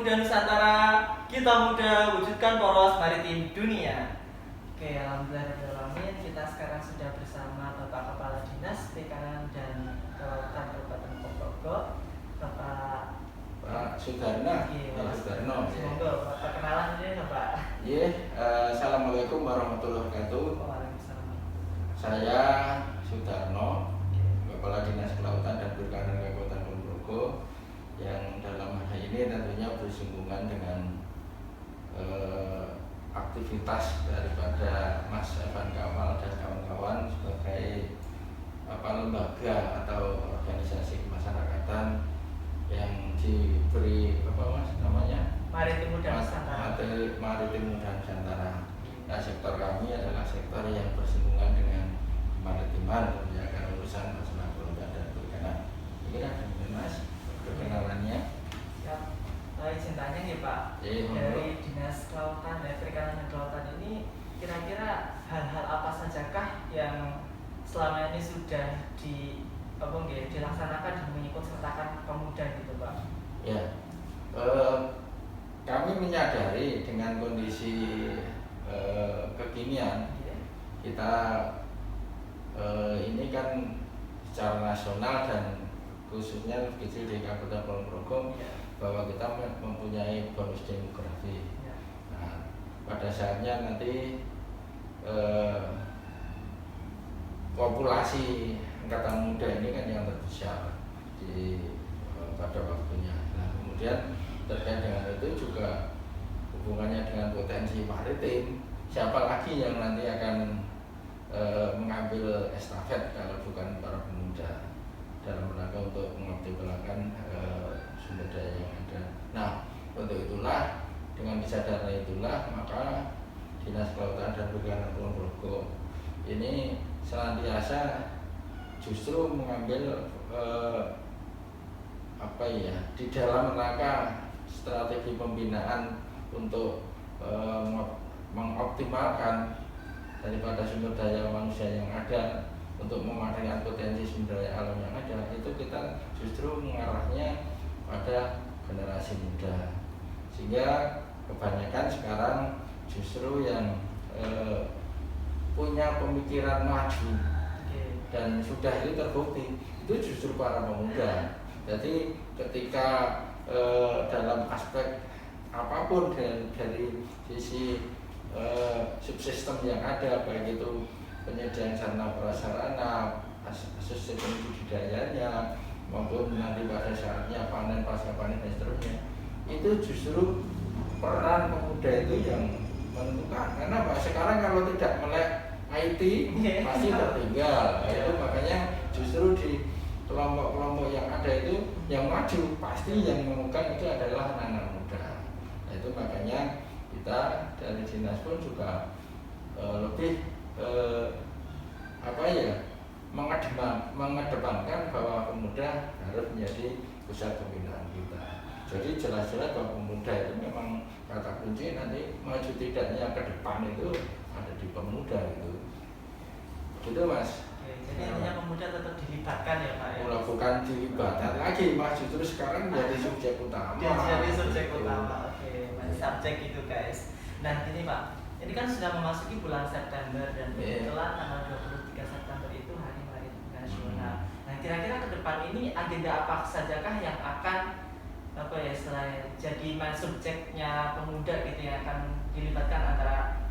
Muda Nusantara, kita muda wujudkan poros maritim dunia. Oke, alhamdulillah, kita sekarang sudah bersama Bapak Kepala Dinas Perikanan dan Kelautan Kabupaten Ponorogo, Bapak Sudarna. Sudarno. Semoga perkenalan ini Bapak. Assalamualaikum warahmatullahi wabarakatuh. Waalaikumsalam. Saya Sudarno, Kepala Dinas Kelautan dan Perikanan Kabupaten Ponorogo, yang dalam hal ini tentunya bersinggungan dengan aktivitas daripada Mas Evan Kamal dan kawan-kawan sebagai lembaga atau organisasi kemasyarakatan yang diberi Maritim Muda Nusantara. Maritim Muda Nusantara. Nah, sektor kami adalah sektor yang bersinggungan dengan kemaritiman, ya, karena urusan masalah kelautan dan perikanan. Ini kan Mas perkenalannya. Siap. Izin tanya nih Pak, dari Dinas Kelautan dan Perikanan dan Kelautan ini kira-kira hal-hal apa sajakah yang selama ini sudah dilaksanakan dan mengikut sertakan pemuda gitu Pak? Ya, kami menyadari dengan kondisi kekinian kita ini kan secara nasional dan khususnya kecil di Kabupaten Ponorogo bahwa kita mempunyai bonus demografi. Nah, pada saatnya nanti populasi angkatan muda ini kan yang terbesar pada waktunya. Nah, kemudian terkait dengan itu juga hubungannya dengan potensi maritim. Siapa lagi yang nanti akan mengambil estafet kalau bukan para pemuda dalam rangka untuk mengoptimalkan sumber daya yang ada. Nah, untuk itulah, dengan kesadaran itulah, maka Dinas Kelautan dan Perikanan Ponorogo ini senantiasa justru mengambil di dalam rangka strategi pembinaan untuk mengoptimalkan daripada sumber daya manusia yang ada untuk memanfaatkan potensi sumber daya alam yang ada, itu kita justru mengarahnya pada generasi muda, sehingga kebanyakan sekarang justru yang punya pemikiran maju dan sudah itu terbukti itu justru para pemuda. Jadi ketika dalam aspek apapun dari sisi subsistem yang ada, baik itu penyediaan sarana prasarana, sistem budidayanya, maupun nanti pada saatnya panen, pasca panen dan seterusnya, itu justru peran pemuda itu yang menentukan. Karena sekarang kalau tidak melek IT pasti tertinggal. Itu makanya justru di kelompok-kelompok yang ada itu yang maju pasti yang memegang itu adalah anak-anak muda. Nah, itu makanya kita dari dinas pun juga lebih mengedepankan bahwa pemuda harus menjadi pusat pembinaan kita. Jadi jelas-jelas bahwa pemuda itu memang kata kunci nanti maju tidaknya ke depan itu ada di pemuda itu. Gitu Mas. Jadi intinya pemuda tetap dilibatkan ya Pak ya? Bukan dilibatkan lagi Mas, justru sekarang jadi subjek utama. Jadi subjek utama, oke, subjek itu guys. Nah ini Pak, ini kan sudah memasuki bulan September dan kebetulan tanggal 23 September itu Hari Maritim Nasional. Nah kira-kira ke depan ini agenda apa sajakah yang akan selain jadi subjeknya pemuda gitu yang akan dilibatkan antara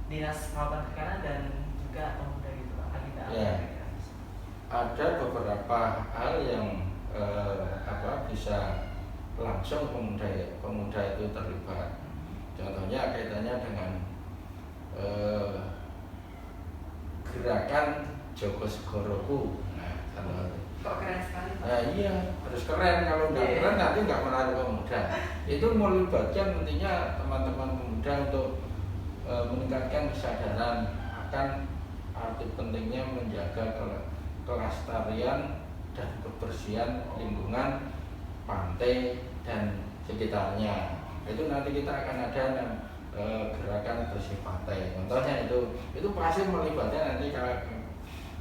Dinas Kelautan Perikanan dan juga pemuda gitu Pak, agenda apa? Ada beberapa hal yang bisa langsung pemuda itu terlibat. Contohnya kaitannya dengan gerakan Joko Segoroku. Nah, kok keren sekali Pak? Nah, iya, harus keren. Kalau nggak keren nanti nggak menarik pemuda. Itu melibatkan nantinya teman-teman pemuda untuk meningkatkan kesadaran akan arti pentingnya menjaga kelestarian dan kebersihan lingkungan pantai dan sekitarnya. Itu nanti kita akan ada gerakan bersih pantai. Contohnya itu pasti melibatkan nanti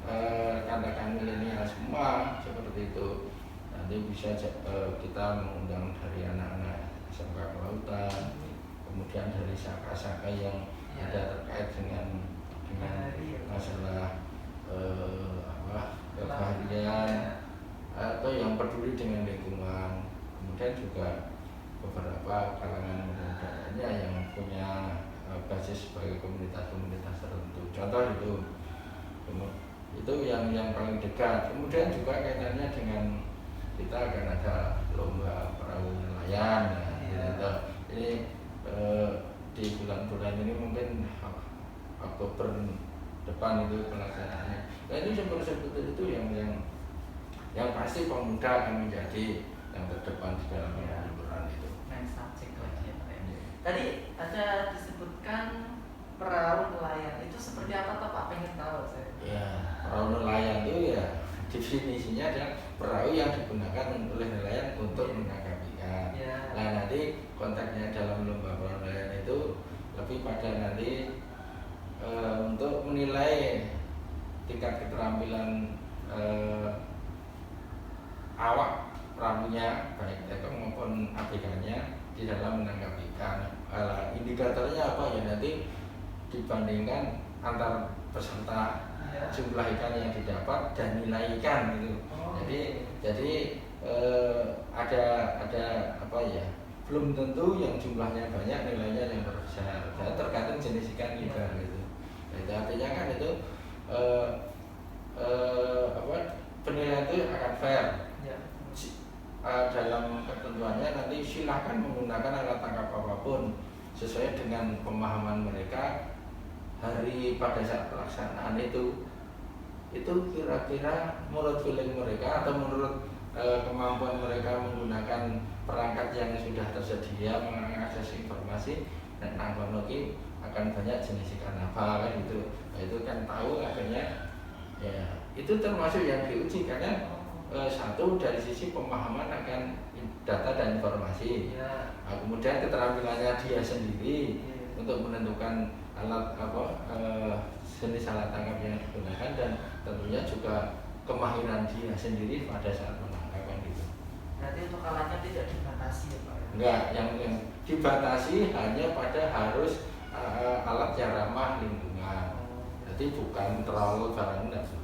rekan-rekan milenial semua seperti itu. Nanti bisa kita mengundang dari anak-anak SMK kelautan, kemudian dari saka-saka yang ada terkait dengan masalah kebaharian atau yang peduli dengan lingkungan, kemudian juga beberapa kalangan muda lainnya yang punya basis sebagai komunitas-komunitas tertentu. Contoh itu yang paling dekat. Kemudian juga kaitannya dengan kita akan ada lomba perahu nelayan. Ini di bulan-bulan ini mungkin Oktober depan itu pelaksanaannya. Nah ini seperti itu yang pasti pemuda akan menjadi yang terdepan di dalam pengaturan itu. Main subjek lagi ya Pak ya. Tadi ada disebutkan perahu nelayan, itu seperti apa Pak? Pengen tahu saya. Ya, perahu nelayan itu ya definisinya adalah perahu yang digunakan oleh nelayan untuk menangkap ikan. Nah nanti konteksnya dalam lomba perahu nelayan itu lebih pada nanti untuk menilai tingkat keterampilan awak perahunya baik tekong maupun ABK-nya di dalam menangkap ikan. Indikatornya apa ya, nanti dibandingkan antar peserta jumlah ikan yang didapat dan nilai ikan gitu. Jadi ada apa ya, belum tentu yang jumlahnya banyak nilainya yang besar. Tergantung jenis ikan juga gitu. Itu artinya kan itu penilaian itu akan fair. Dalam ketentuannya nanti silahkan menggunakan alat tangkap apapun sesuai dengan pemahaman mereka hari pada saat pelaksanaan itu kira-kira menurut feeling mereka atau menurut kemampuan mereka menggunakan perangkat yang sudah tersedia mengakses informasi dan teknologi akan banyak jenis ikan apa kan gitu. Nah, itu kan tahu akhirnya ya itu termasuk yang diuji karena satu dari sisi pemahaman akan data dan informasi. Nah, kemudian keterampilannya dia sendiri untuk menentukan alat jenis alat tangkap yang digunakan dan tentunya juga kemahiran dia sendiri pada saat menangkap gitu. Berarti untuk alatnya tidak dibatasi ya Pak? Enggak, yang dibatasi hanya pada harus alat yang ramah lingkungan. Jadi bukan terlalu barang enggak boleh.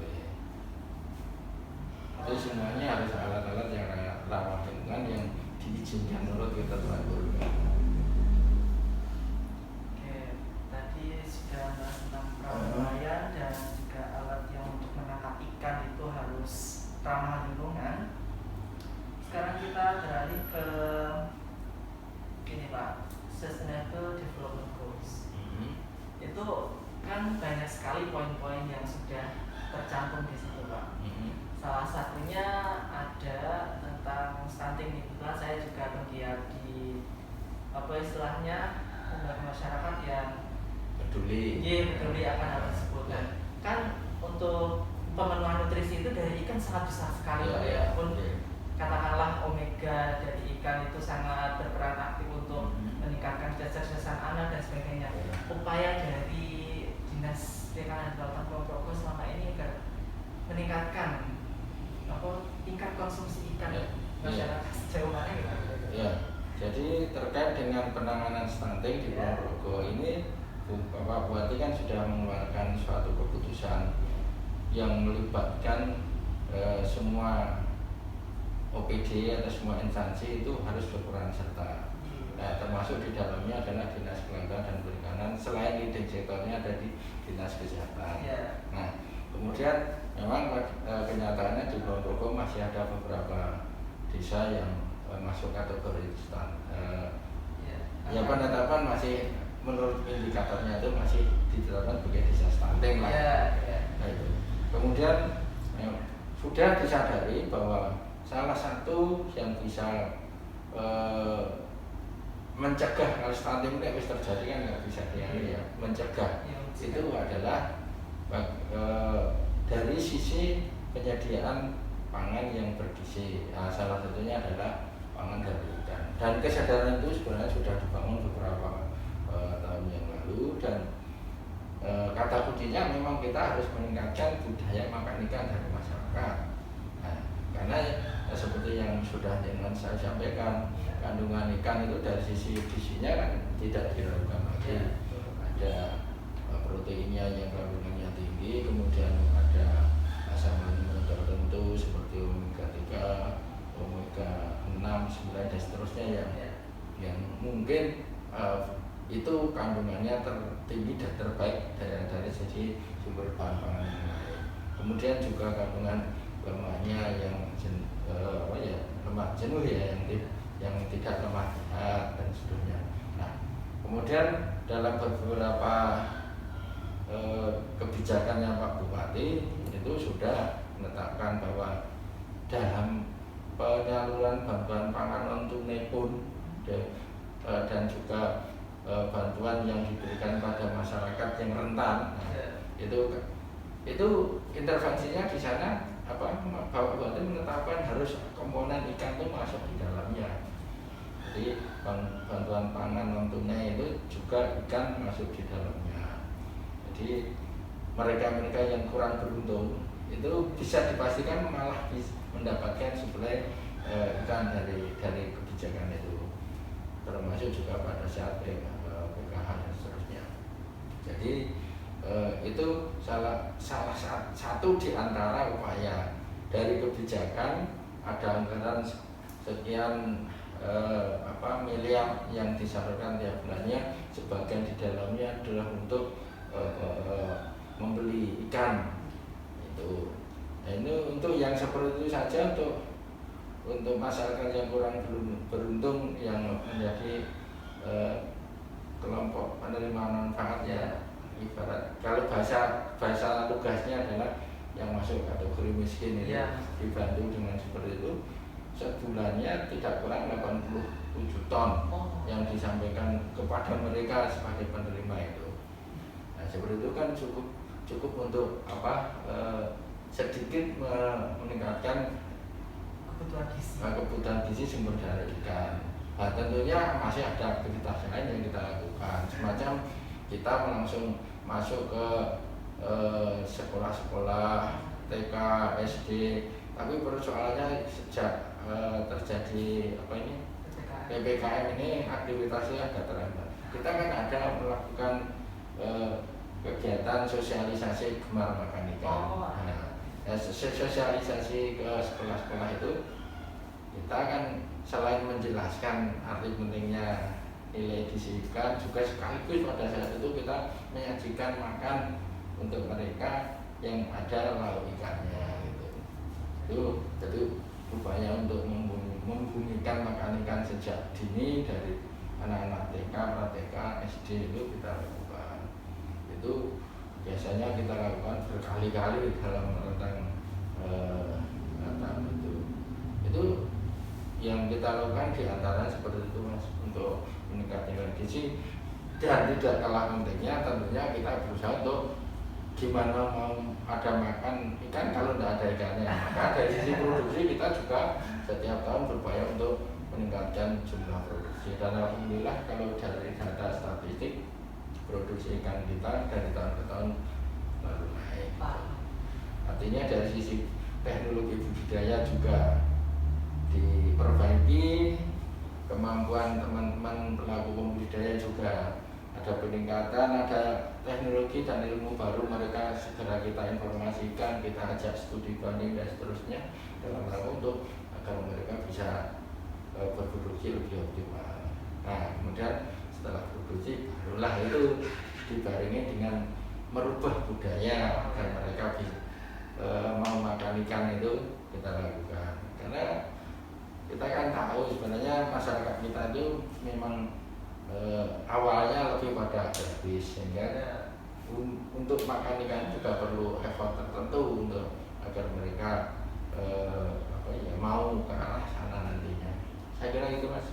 Itu semuanya harus alat-alat yang ramah lingkungan yang diizinkan menurut ketentuan gubernur. Tadi sudah bahas tentang perahu nelayan dan juga alat yang untuk menangkap ikan itu harus ramah lingkungan. Sekarang kita beralih ke ini Pak, Sustainable Development Goals. Itu kan banyak sekali poin-poin yang sudah tercantum di situ Pak. Salah satunya ada tentang stunting. Kebetulan saya juga penggiat di istilahnya lembaga masyarakat yang peduli akan hal tersebut. Kan untuk pemenuhan nutrisi itu dari ikan sangat besar sekali Pak ya. Pun katakanlah omega dari ikan itu sangat berperan aktif untuk meningkatkan kecerdasan anak dan sebagainya. Upaya dari Dinas Perikanan dan Kelautan Kulon Progo selama ini agar meningkatkan tingkat konsumsi ikan masyarakat sejauh mana gitu? Ya, jadi terkait dengan penanganan stunting di Kulon Progo ini, Bapak Bupati kan sudah mengeluarkan suatu keputusan yang melibatkan semua OPD atau semua instansi itu harus berperan serta. Nah, termasuk di dalamnya adalah Dinas Kelautan dan Perikanan, selain leading sektornya ada di Dinas Kesehatan. Nah, kemudian memang kenyataannya di Kulon Progo masih ada beberapa desa yang masuk kategori ya penetapan masih menurut indikatornya itu masih ditetapkan sebagai desa stunting lah. Nah, itu. Kemudian sudah disadari bahwa salah satu yang bisa mencegah kalau stunting itu terjadi kan nggak bisa ya, mencegah itu adalah dari sisi penyediaan pangan yang bergizi. Nah, salah satunya adalah pangan dari ikan. Dan kesadaran itu sebenarnya sudah dibangun beberapa tahun yang lalu dan kata kuncinya memang kita harus meningkatkan budaya makan ikan dari masyarakat. Nah, karena seperti yang sudah dengan saya sampaikan, kandungan ikan itu dari sisi gizinya kan tidak diragukan lagi. Ada proteinnya yang kandungannya tinggi, kemudian ada asam amino tertentu seperti omega 3, omega 6, 9 dan seterusnya yang mungkin itu kandungannya tertinggi dan terbaik dari sisi sumber bahan pangan yang lain. Kemudian juga kandungan lemaknya yang lemak jenuh ya, yang tidak lemak jahat dan seterusnya. Nah, kemudian dalam beberapa kebijakannya Pak Bupati itu sudah menetapkan bahwa dalam penyaluran bantuan pangan non tunai pun dan juga bantuan yang diberikan pada masyarakat yang rentan, itu intervensinya di sana Bapak Bupati menetapkan harus komponen ikan itu masuk di dalamnya. Jadi bantuan pangan non tunai itu juga ikan masuk di dalamnya. Jadi mereka yang kurang beruntung itu bisa dipastikan malah mendapatkan suplai ikan dari kebijakan itu, termasuk juga pada saat PKH dan seterusnya. Jadi itu salah satu di antara upaya dari kebijakan. Ada anggaran sekian miliar yang disalurkan tiap bulannya, sebagian di dalamnya adalah untuk membeli ikan itu. Nah, ini untuk yang seperti itu saja, untuk masyarakat yang kurang beruntung yang menjadi kelompok penerima manfaat ya, ibarat kalau bahasa tugasnya adalah yang masuk kategori miskin ini, dibantu dengan seperti itu. Sebulannya tidak kurang 87 ton yang disampaikan kepada mereka sebagai penerima itu. Nah, seperti itu kan cukup untuk sedikit meningkatkan kebutuhan gizi sumber daya ikan. Nah, tentunya masih ada aktivitas lain yang kita lakukan, semacam kita langsung masuk ke sekolah-sekolah TK, SD, tapi persoalannya sejak terjadi PPKM ini aktivitasnya agak terhambat. Kita kan ada melakukan kegiatan sosialisasi gemar makan ikan. Sosialisasi ke sekolah-sekolah itu kita kan selain menjelaskan arti pentingnya nilai gizi ikan, juga sekaligus pada saat itu kita menyajikan makan untuk mereka yang ada lauk ikannya gitu. Itu upaya untuk membumikan makan ikan sejak dini dari anak-anak TK, pra-TK, SD itu kita lakukan. Itu biasanya kita lakukan berkali-kali dalam rentang tahun itu. Itu yang kita lakukan diantara seperti itu Mas, untuk meningkatkan gizi. Dan tidak kalah pentingnya tentunya kita berusaha untuk gimana mau ada makan ikan kalau tidak ada ikannya. Maka dari sisi produksi kita juga setiap tahun berupaya untuk meningkatkan jumlah produksi. Dan alhamdulillah kalau dari data statistik, produksi ikan kita dari tahun ke tahun lalu naik. Artinya dari sisi teknologi budidaya juga diperbaiki, kemampuan teman-teman pelaku pembudidaya juga ada peningkatan, ada teknologi dan ilmu baru mereka segera kita informasikan, kita ajak studi banding dan seterusnya dalam rangka untuk agar mereka bisa berproduksi lebih optimal. Nah, kemudian setelah produksi barulah itu dibarengi dengan merubah budaya agar mereka bisa mau makan ikan itu kita lakukan. Karena kita kan tahu sebenarnya masyarakat kita itu memang awalnya lebih pada habis, sehingga untuk makan ikan juga perlu effort tertentu untuk agar mereka mau ke arah sana nantinya. Saya kira itu Mas.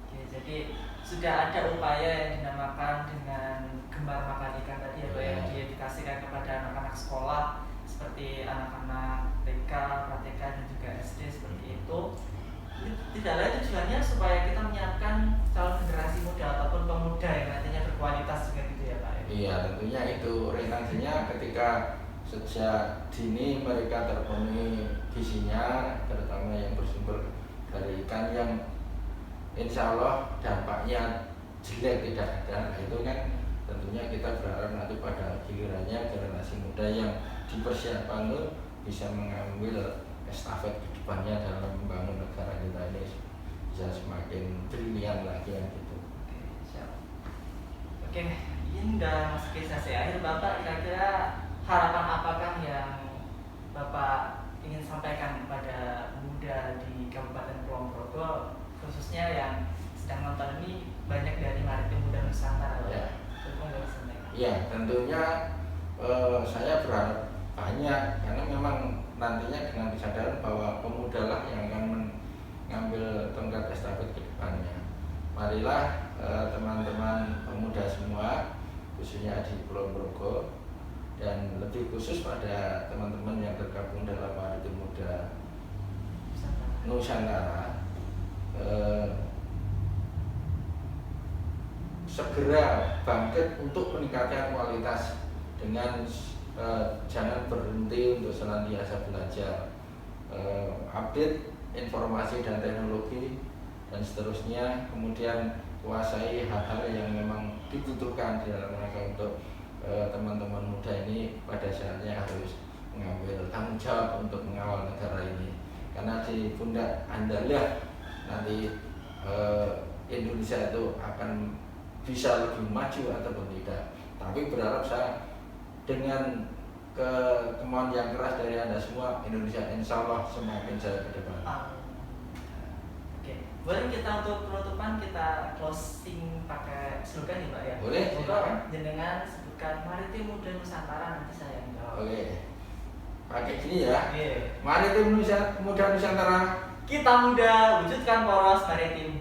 Oke, jadi sudah ada upaya yang dinamakan dengan gemar makan ikan tadi ya, yang diedukasikan kepada anak-anak sekolah seperti anak-anak TK, pra-TK dan juga SD seperti itu. Tidak lain tujuannya supaya kita menyiapkan calon generasi muda ataupun pemuda yang nantinya berkualitas juga gitu ya Pak. Iya, tentunya itu orientasinya ketika sejak dini mereka terpenuhi gizinya, terutama yang bersumber dari ikan yang insya Allah dampaknya jelek tidak ada. Nah, itu kan tentunya kita berharap nanti pada gilirannya generasi muda yang dipersiapkan itu bisa mengambil estafet kedepannya dalam membangun negara kita ini bisa semakin brilian lagi ya gitu. Oke, siap. Oke, ini udah masuk ke sesi akhir. Bapak kira-kira harapan apakah yang Bapak ingin sampaikan kepada muda di Kabupaten Kulon Progo, khususnya yang sedang nonton ini banyak dari Maritim Muda Nusantara? Ya. Sampaikan. Ya, tentunya saya berharap banyak karena memang nantinya dengan kesadaran bahwa pemuda lah yang akan mengambil tongkat estafet ke depannya. Marilah teman-teman pemuda semua, khususnya di Kulon Progo dan lebih khusus pada teman-teman yang tergabung dalam Maritim Muda Nusantara, segera bangkit untuk meningkatkan kualitas dengan jangan berhenti untuk senantiasa belajar, update informasi dan teknologi dan seterusnya, kemudian kuasai hal-hal yang memang dibutuhkan di dalam rangka untuk teman-teman muda ini pada saatnya harus mengambil tanggung jawab untuk mengawal negara ini, karena di pundak Anda lah nanti Indonesia itu akan bisa lebih maju ataupun tidak. Tapi berharap saya dengan kemauan yang keras dari Anda semua, Indonesia insya Allah semakin jaya ke depan. Oke, boleh kita untuk penutupan kita closing pakai slogan nih Pak ya? Boleh, silakan. Jenengan sebutkan Maritim Muda Nusantara, nanti saya yang jawab. Oke, pakai gini ya. Oke. Maritim Muda Nusantara. Kita muda, wujudkan poros maritim